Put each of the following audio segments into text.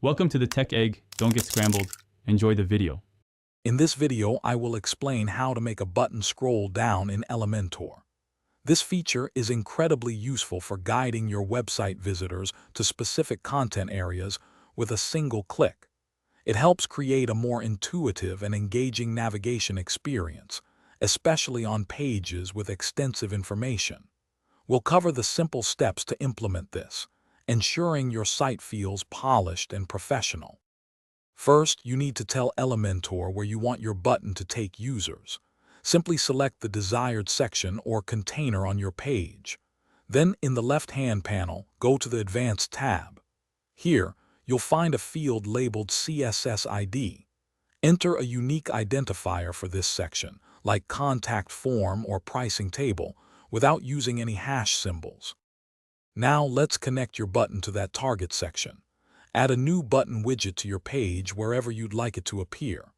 Welcome to the Tech Egg. Don't get scrambled. Enjoy the video. In this video, I will explain how to make a button scroll down in Elementor. This feature is incredibly useful for guiding your website visitors to specific content areas with a single click. It helps create a more intuitive and engaging navigation experience, especially on pages with extensive information. We'll cover the simple steps to implement this, ensuring your site feels polished and professional. First, you need to tell Elementor where you want your button to take users. Simply select the desired section or container on your page. Then, in the left-hand panel, go to the Advanced tab. Here, you'll find a field labeled CSS ID. Enter a unique identifier for this section, like contact form or pricing table, without using any hash symbols. Now let's connect your button to that target section. Add a new button widget to your page wherever you'd like it to appear.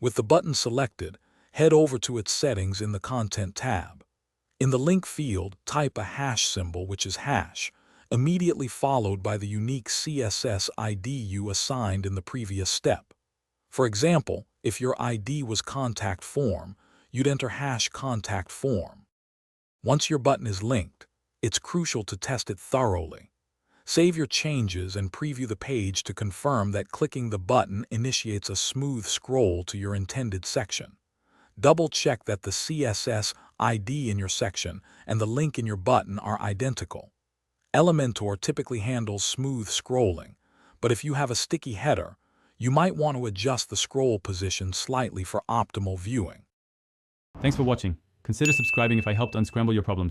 With the button selected, head over to its settings in the Content tab. In the link field, type a hash symbol, which is hash, immediately followed by the unique CSS ID you assigned in the previous step. For example, if your ID was contact form, you'd enter hash contact form. Once your button is linked, it's crucial to test it thoroughly. Save your changes and preview the page to confirm that clicking the button initiates a smooth scroll to your intended section. Double-check that the CSS ID in your section and the link in your button are identical. Elementor typically handles smooth scrolling, but if you have a sticky header, you might want to adjust the scroll position slightly for optimal viewing. Thanks for watching. Consider subscribing if I helped unscramble your problems.